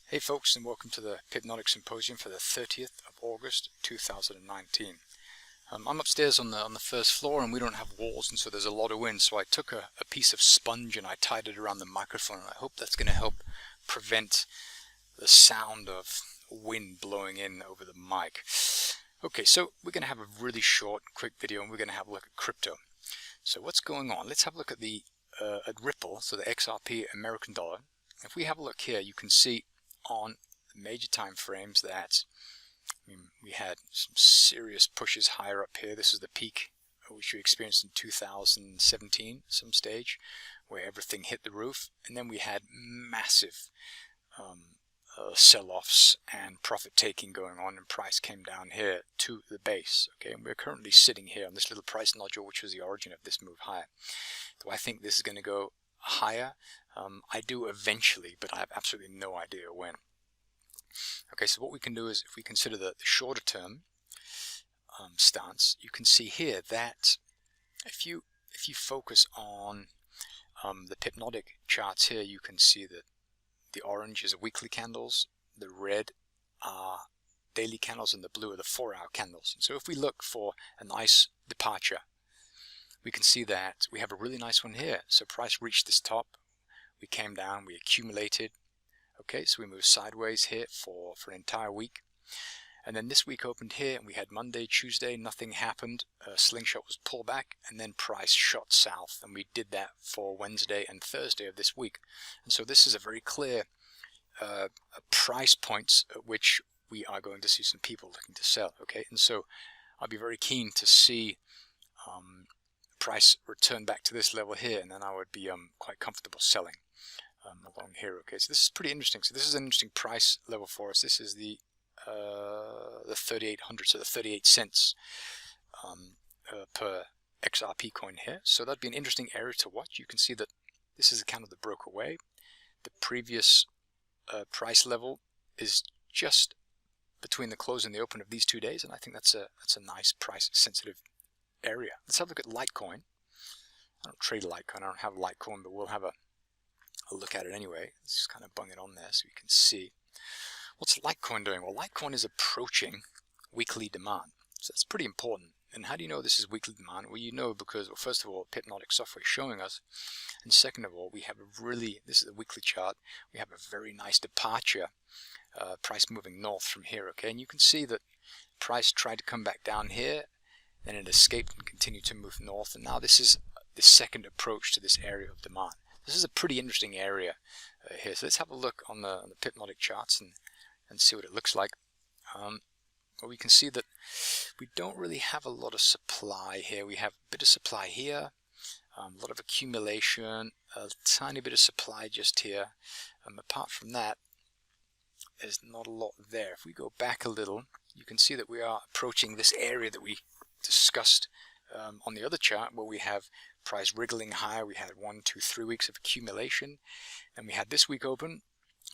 Hey folks, and welcome to the Pipnotic Symposium for the 30th of August 2019. I'm upstairs on the first floor, and we don't have walls, and so there's a lot of wind, so I took a piece of sponge and I tied it around the microphone, and I hope that's going to help prevent the sound of wind blowing in over the mic. Okay, so we're going to have a really short, quick video, and we're going to have a look at crypto. So what's going on? Let's have a look at the at Ripple, so the XRP American dollar. If we have a look here, you can see on the major time frames that we had some serious pushes higher up here. This is the peak which we experienced in 2017, some stage, where everything hit the roof, and then we had massive sell-offs and profit taking going on, and price came down here to the base. Okay, and we're currently sitting here on this little price nodule, which was the origin of this move higher. Do I think this is going to go higher? I do eventually, but I have absolutely no idea when. Okay, so what we can do is, if we consider the shorter term stance, you can see here that if you focus on the Pipnotic charts here, you can see that the orange is weekly candles, the red are daily candles, and the blue are the 4-hour candles. And so if we look for a nice departure, we can see that we have a really nice one here. So price reached this top, we came down, we accumulated. Okay, so we moved sideways here for an entire week, and then this week opened here, and we had Monday, Tuesday, nothing happened. Slingshot was pulled back, and then price shot south, and we did that for Wednesday and Thursday of this week. And so this is a very clear price points at which we are going to see some people looking to sell. Okay, and so I'll be very keen to see price return back to this level here, and then I would be quite comfortable selling along here. Okay, so this is pretty interesting. So this is an interesting price level for us. This is the 3,800, so the 38 cents per XRP coin here. So that'd be an interesting area to watch. You can see that this is a candle that broke away. The previous price level is just between the close and the open of these 2 days, and I think that's a nice price sensitive area. Let's have a look at Litecoin. I don't trade Litecoin, I don't have Litecoin, but we'll have a look at it anyway. Let's just kind of bung it on there so you can see. What's Litecoin doing? Well, Litecoin is approaching weekly demand, so that's pretty important. And how do you know this is weekly demand? Well, you know because, well, first of all, Pipnotic software is showing us, and second of all, we have a really, this is a weekly chart, we have a very nice departure, price moving north from here. Okay, and you can see that price tried to come back down here, then it escaped and continued to move north, and now this is the second approach to this area of demand. This is a pretty interesting area here. So let's have a look on the Pipnotic charts and see what it looks like. Well, we can see that we don't really have a lot of supply here. We have a bit of supply here, a lot of accumulation, a tiny bit of supply just here. Apart from that, there's not a lot there. If we go back a little, you can see that we are approaching this area that we discussed on the other chart, where we have price wriggling higher. We had 1, 2, 3 weeks of accumulation, and we had this week open.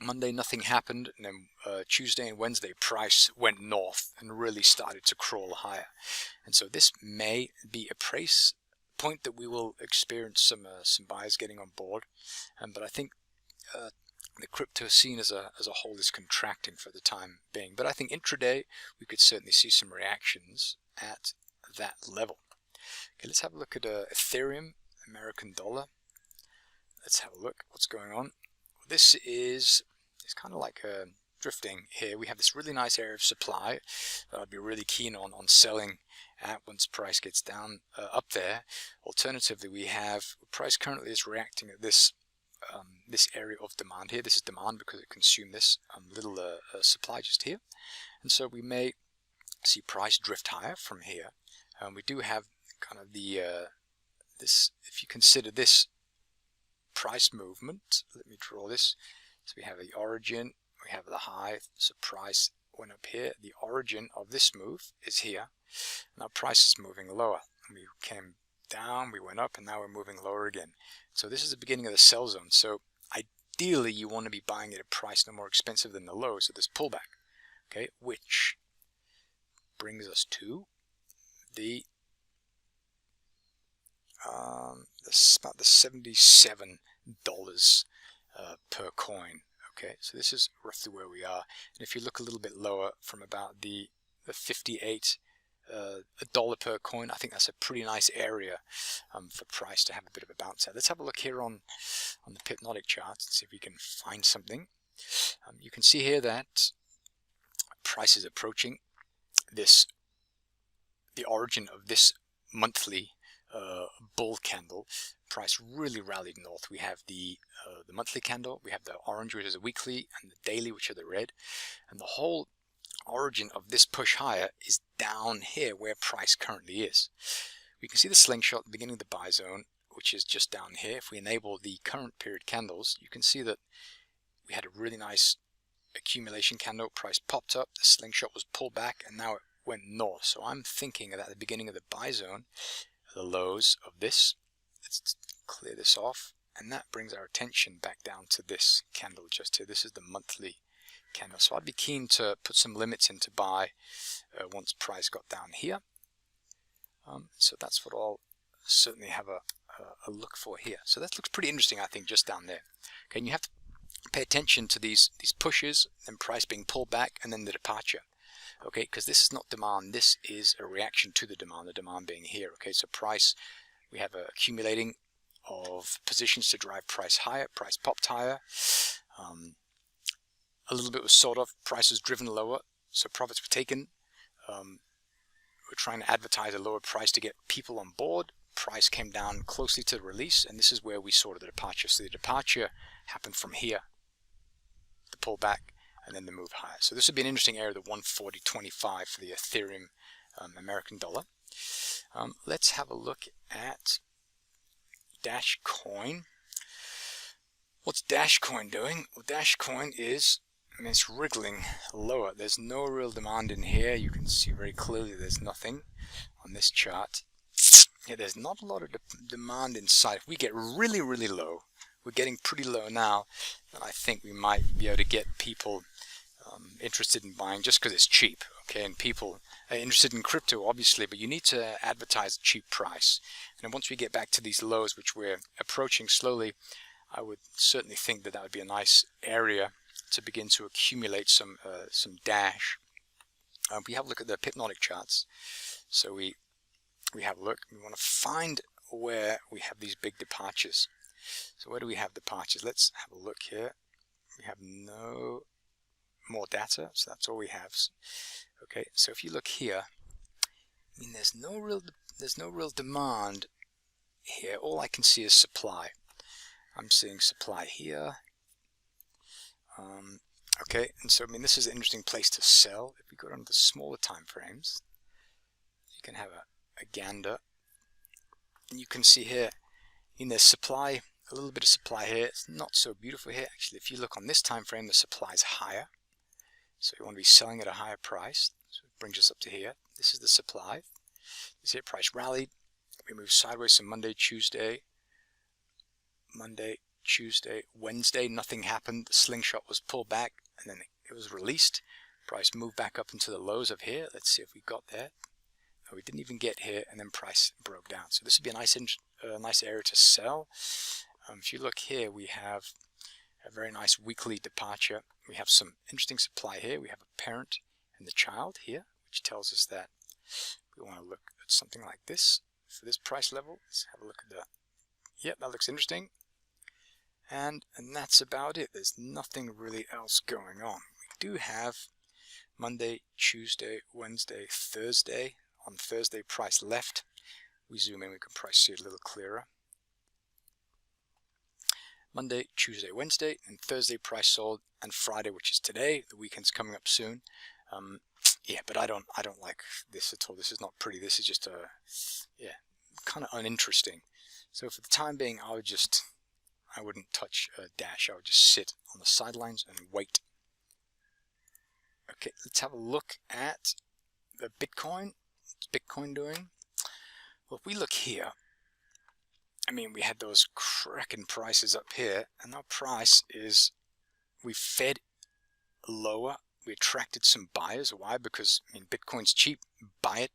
Monday nothing happened, and then Tuesday and Wednesday price went north and really started to crawl higher. And so this may be a price point that we will experience some buyers getting on board, but I think the crypto scene as a whole is contracting for the time being. But I think intraday we could certainly see some reactions at that level. Okay, let's have a look at Ethereum American dollar. Let's have a look what's going on. This is, it's kind of like drifting here. We have this really nice area of supply that I'd be really keen on selling at once price gets down up there. Alternatively, we have price currently is reacting at this this area of demand here. This is demand because it consumed this little supply just here, and so we may see price drift higher from here. We do have kind of the this, if you consider this price movement, let me draw this. So we have the origin, we have the high, so price went up here. The origin of this move is here. Now price is moving lower. We came down, we went up, and now we're moving lower again. So this is the beginning of the sell zone. So ideally you want to be buying at a price no more expensive than the low, so this pullback, okay, which brings us to the about the $77 per coin. Okay, so this is roughly where we are. And if you look a little bit lower from about the 58 $1 per coin, I think that's a pretty nice area for price to have a bit of a bounce at. Let's have a look here on the Pipnotic charts and see if we can find something. You can see here that price is approaching the origin of this monthly bull candle. Price really rallied north. We have the monthly candle, we have the orange, which is a weekly, and the daily, which are the red, and the whole origin of this push higher is down here where price currently is. We can see the slingshot at the beginning of the buy zone, which is just down here. If we enable the current period candles, you can see that we had a really nice accumulation candle. Price popped up, the slingshot was pulled back, and now it went north. So I'm thinking that at the beginning of the buy zone, the lows of this, let's clear this off, and that brings our attention back down to this candle just here. This is the monthly candle. So I'd be keen to put some limits in to buy once price got down here. So that's what I'll certainly have a look for here. So that looks pretty interesting, I think, just down there. Okay, and you have to pay attention to these pushes and price being pulled back and then the departure. Okay, because this is not demand, this is a reaction to the demand being here. Okay, so price, we have a accumulating of positions to drive price higher, price popped higher. A little bit was sort of, price was driven lower, so profits were taken. We're trying to advertise a lower price to get people on board. Price came down closely to the release, and this is where we saw the departure. So the departure happened from here, the pullback, and then the move higher. So this would be an interesting area, the 140.25 for the Ethereum American dollar. Let's have a look at Dash Coin. What's Dash Coin doing? Well, Dash Coin is, it's wriggling lower. There's no real demand in here. You can see very clearly there's nothing on this chart. Yeah, there's not a lot of demand inside. If we get really, really low, we're getting pretty low now, then I think we might be able to get people interested in buying just because it's cheap. Okay, and people are interested in crypto, obviously, but you need to advertise a cheap price. And once we get back to these lows, which we're approaching slowly, I would certainly think that that would be a nice area to begin to accumulate some Dash. We have a look at the Pipnotic charts. So we have a look. We want to find where we have these big departures. So where do we have departures? Let's have a look here. We have no more data, so that's all we have. Okay, so if you look here, there's no real demand here. All I can see is supply. I'm seeing supply here. Okay, and so this is an interesting place to sell. If we go down to the smaller time frames, you can have a gander, and you can see here, there's supply, a little bit of supply here. It's not so beautiful here. Actually, if you look on this time frame, the supply is higher, so you want to be selling at a higher price. So it brings us up to here. This is the supply. You see, price rallied. We moved sideways on Monday, Tuesday, Wednesday, nothing happened. The slingshot was pulled back, and then it was released. Price moved back up into the lows of here. Let's see if we got there. No, we didn't even get here, and then price broke down. So this would be a nice area to sell. If you look here, we have a very nice weekly departure. We have some interesting supply here. We have a parent and the child here, which tells us that we want to look at something like this for this price level. Let's have a look at that. Yep, that looks interesting. And that's about it. There's nothing really else going on. We do have Monday, Tuesday, Wednesday, Thursday. On Thursday, price left. We zoom in, we can probably see it a little clearer. Monday, Tuesday, Wednesday, and Thursday price sold, and Friday, which is today. The weekend's coming up soon. Yeah, but I don't like this at all. This is not pretty. This is just kind of uninteresting. So for the time being, I wouldn't touch Dash. I would just sit on the sidelines and wait. Okay, let's have a look at the Bitcoin. What's Bitcoin doing? Well, if we look here, we had those cracking prices up here, and our price is, we fed lower. We attracted some buyers. Why? Because Bitcoin's cheap. Buy it.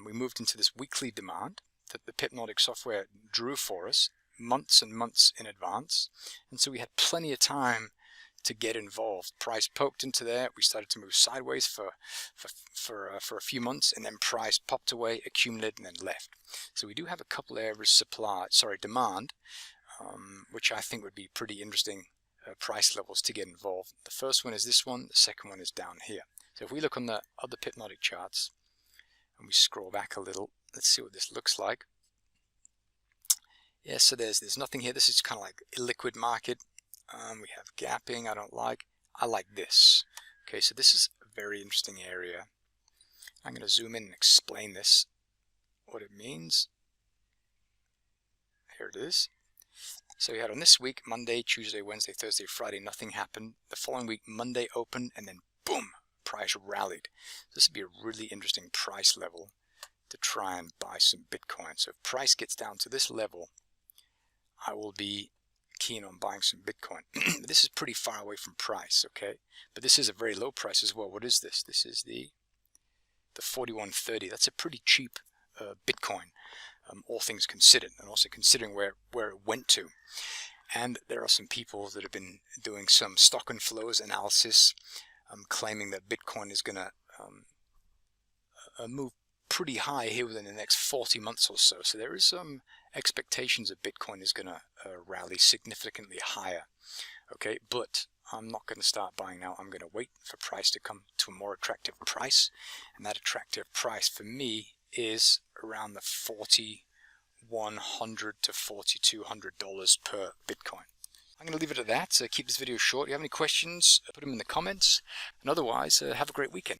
We moved into this weekly demand that the Pipnotic software drew for us months and months in advance, and so we had plenty of time to get involved. Price poked into there, we started to move sideways for a few months, and then price popped away, accumulated, and then left. So we do have a couple areas demand, which I think would be pretty interesting price levels to get involved. The first one is this one, the second one is down here. So if we look on the other Pipnotic charts and we scroll back a little, let's see what this looks like. Yeah, so there's nothing here. This is kind of like illiquid market. We have gapping. I like this. Okay, so this is a very interesting area. I'm going to zoom in and explain this, what it means. Here it is. So we had on this week, Monday, Tuesday, Wednesday, Thursday, Friday, nothing happened. The following week, Monday opened, and then boom, price rallied. This would be a really interesting price level to try and buy some Bitcoin. So if price gets down to this level, I will be keen on buying some Bitcoin. This is pretty far away from price, okay? But this is a very low price as well. What is this? This is the 41.30. That's a pretty cheap Bitcoin, all things considered, and also considering where it went to. And there are some people that have been doing some stock and flows analysis, claiming that Bitcoin is going to move pretty high here within the next 40 months or so. So there is some expectations that Bitcoin is going to rally significantly higher. Okay, but I'm not going to start buying now. I'm going to wait for price to come to a more attractive price, and that attractive price for me is around the $4,100 to $4,200 per Bitcoin. I'm going to leave it at that. Keep this video short. If you have any questions, put them in the comments, and otherwise, have a great weekend.